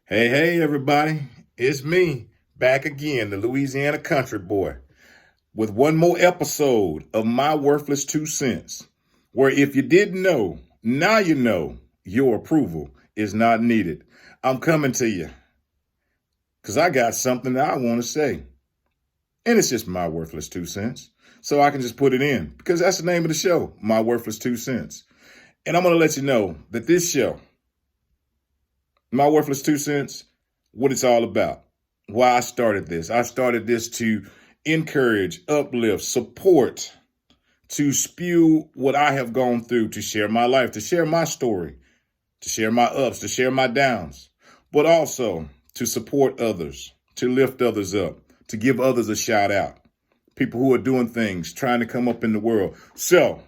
Hey, hey, everybody. It's me, back again, the Louisiana country boy, with one more episode of My Worthless Two Cents, where if you didn't know, now you know your approval is not needed. I'm coming to you because I got something that I want to say. And it's just My Worthless Two Cents. So I can just put it in because that's the name of the show, My Worthless Two Cents. And I'm going to let you know that this show, My Worthless Two Cents, what it's all about. Why I started this. I started this to encourage, uplift, support, to spew what I have gone through, to share my life, to share my story, to share my ups, to share my downs, but also to support others, to lift others up, to give others a shout out. People who are doing things, trying to come up in the world. So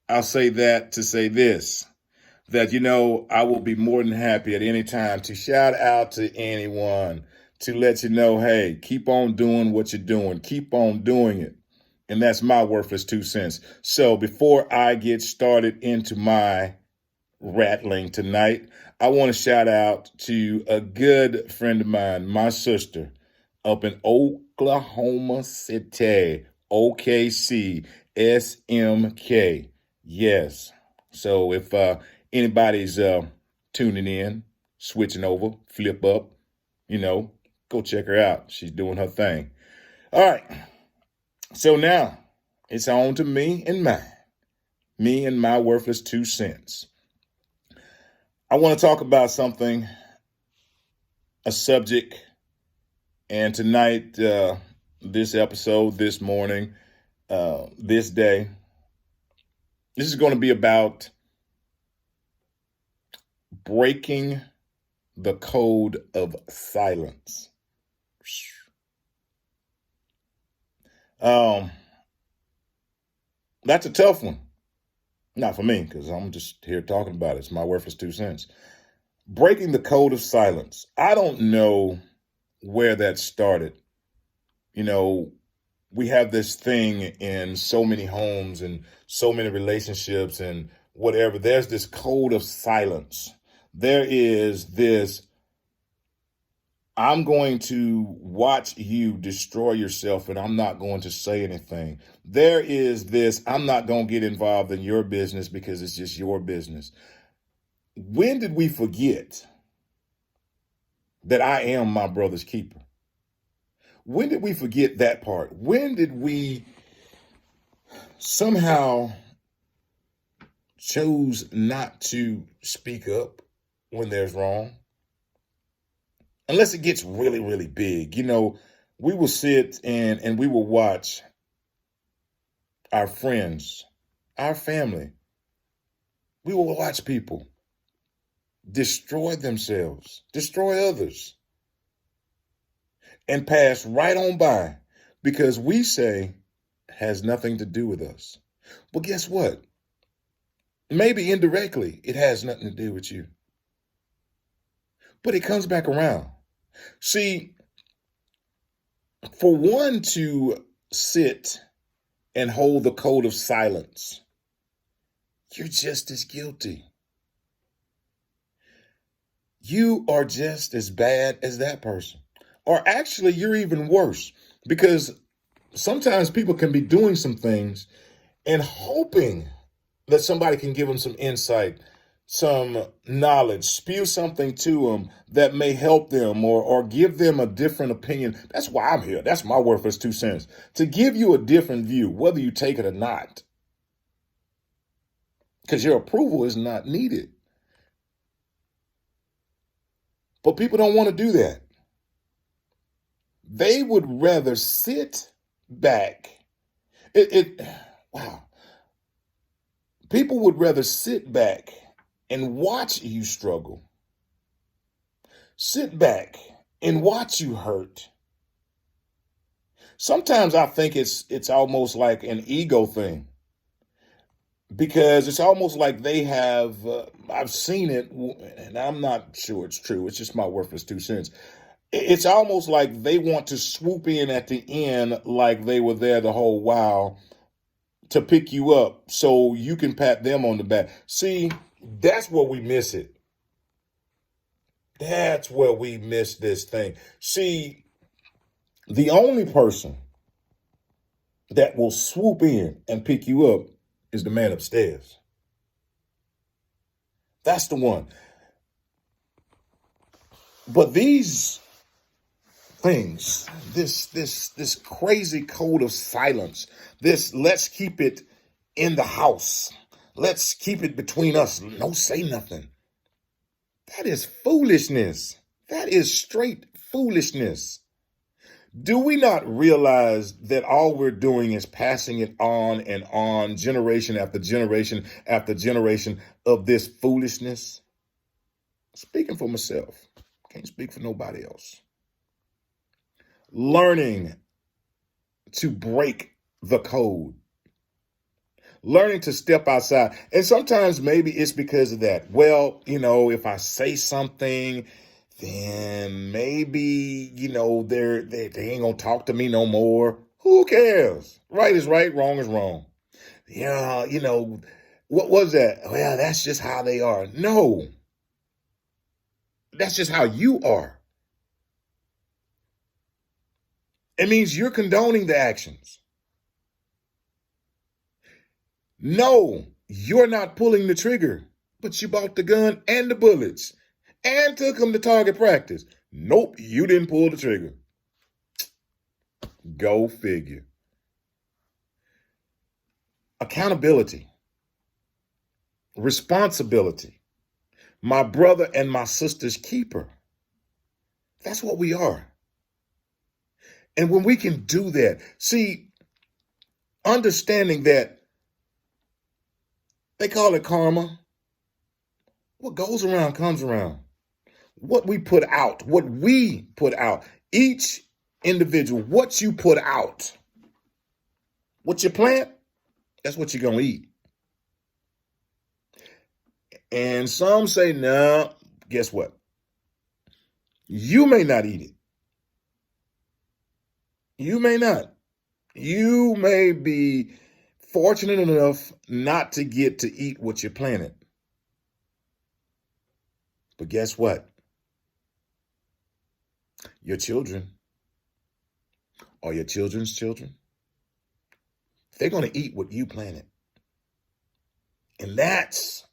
I'll say that to say this, that, I will be more than happy at any time to shout out to anyone, to let you know, hey, keep on doing what you're doing. Keep on doing it. And that's my worthless 2 cents. So before I get started into my rattling tonight, I want to shout out to a good friend of mine, my sister, up in Oklahoma City, OKC, SMK. Yes. So if anybody's tuning in, switching over, flip up, go check her out. She's doing her thing. All right. So now it's on to me and mine. Me and my worthless 2 cents. I want to talk about something, a subject, and tonight, this episode, this morning, this day, this is going to be about breaking the code of silence. That's a tough one. Not for me, because I'm just here talking about it. It's my worthless 2 cents. Breaking the code of silence. I don't know where that started. We have this thing in so many homes and so many relationships and whatever. There's this code of silence. There is this, I'm going to watch you destroy yourself and I'm not going to say anything. There is this, I'm not going to get involved in your business because it's just your business. When did we forget that I am my brother's keeper? When did we forget that part? When did we somehow choose not to speak up when there's wrong? Unless it gets really, really big. We will sit and we will watch our friends, our family. We will watch people destroy themselves, destroy others, and pass right on by because we say has nothing to do with us. Well, guess what? Maybe indirectly it has nothing to do with you. But it comes back around. See, for one to sit and hold the code of silence, you're just as guilty. You are just as bad as that person. Or actually, you're even worse because sometimes people can be doing some things and hoping that somebody can give them some insight, some knowledge, spew something to them that may help them or give them a different opinion. That's why I'm here. That's my worthless 2 cents, to give you a different view, whether you take it or not, because your approval is not needed. But people don't want to do that. They would rather sit back. Wow. People would rather sit back and watch you struggle. Sit back and watch you hurt. Sometimes I think it's almost like an ego thing because it's almost like they have, I've seen it, and I'm not sure it's true. It's just my worthless 2 cents. It's almost like they want to swoop in at the end like they were there the whole while to pick you up so you can pat them on the back. See, that's where we miss it. That's where we miss this thing. See, the only person that will swoop in and pick you up is the man upstairs. That's the one. But these things, this crazy code of silence, this let's keep it in the house. Let's keep it between us. No say nothing. That is foolishness. That is straight foolishness. Do we not realize that all we're doing is passing it on and on, generation after generation after generation of this foolishness? Speaking for myself, can't speak for nobody else. Learning to break the code, learning to step outside. And sometimes maybe it's because of that. Well, if I say something, then maybe, they ain't gonna talk to me no more. Who cares? Right is right, wrong is wrong. Yeah, what was that? Well, that's just how they are. No, that's just how you are. It means you're condoning the actions. No, you're not pulling the trigger, but you bought the gun and the bullets and took them to target practice. Nope, you didn't pull the trigger. Go figure. Accountability, responsibility, my brother and my sister's keeper. That's what we are. And when we can do that, see, understanding that they call it karma. What goes around comes around. What we put out, each individual, what you put out, what you plant, that's what you're going to eat. And some say, no, guess what? You may not eat it. You may not. You may be fortunate enough not to get to eat what you planted. But guess what? Your children or your children's children, they're going to eat what you planted. And that's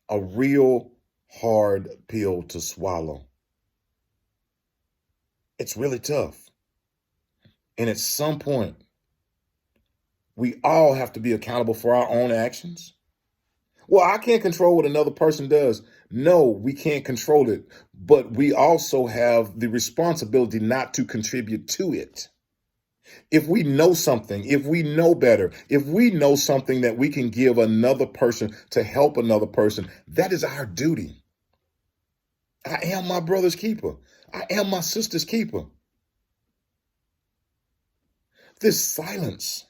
a real hard pill to swallow. It's really tough. And at some point, we all have to be accountable for our own actions. Well, I can't control what another person does. No, we can't control it. But we also have the responsibility not to contribute to it. If we know something, if we know better, if we know something that we can give another person to help another person, that is our duty. I am my brother's keeper. I am my sister's keeper. This silence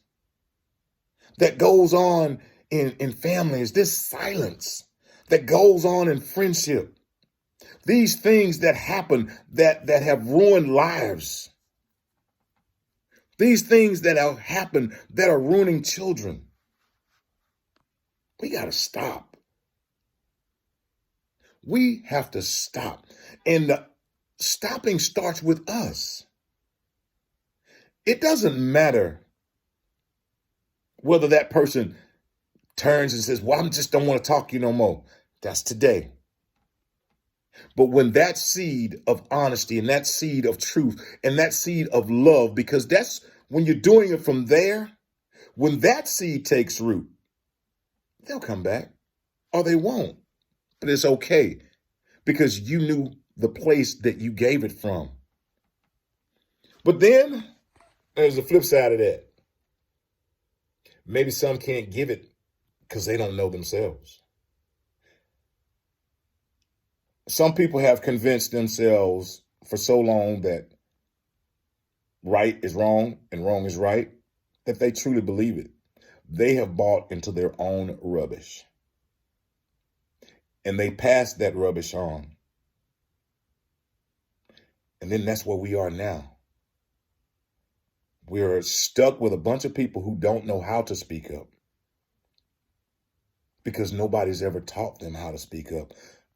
that goes on in families, this silence that goes on in friendship, these things that happen that have ruined lives, these things that have happened that are ruining children. We got to stop. We have to stop. And the stopping starts with us. It doesn't matter whether that person turns and says, well, I just don't want to talk to you no more. That's today. But when that seed of honesty and that seed of truth and that seed of love, because that's when you're doing it from there, when that seed takes root, they'll come back or they won't. But it's okay because you knew the place that you gave it from. But then there's the flip side of that. Maybe some can't give it because they don't know themselves. Some people have convinced themselves for so long that right is wrong and wrong is right, that they truly believe it. They have bought into their own rubbish. And they pass that rubbish on. And then that's where we are now. We're stuck with a bunch of people who don't know how to speak up because nobody's ever taught them how to speak up.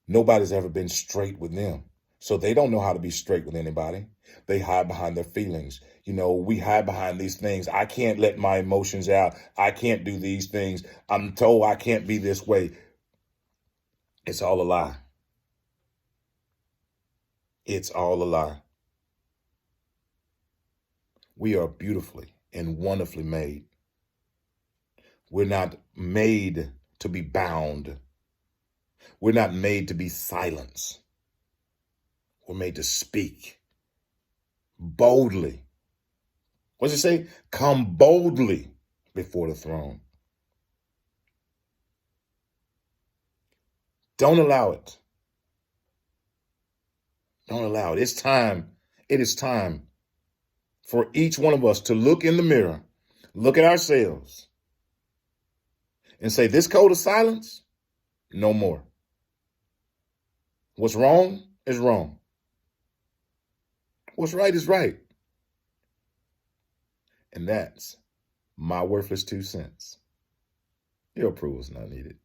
Nobody's ever been straight with them. So they don't know how to be straight with anybody. They hide behind their feelings. We hide behind these things. I can't let my emotions out. I can't do these things. I'm told I can't be this way. It's all a lie. It's all a lie. We are beautifully and wonderfully made. We're not made to be bound. We're not made to be silenced. We're made to speak boldly. What does it say? Come boldly before the throne. Don't allow it. Don't allow it. It's time. It is time for each one of us to look in the mirror, look at ourselves, and say, this code of silence, no more. What's wrong is wrong. What's right is right. And that's my worthless 2 cents. Your approval is not needed.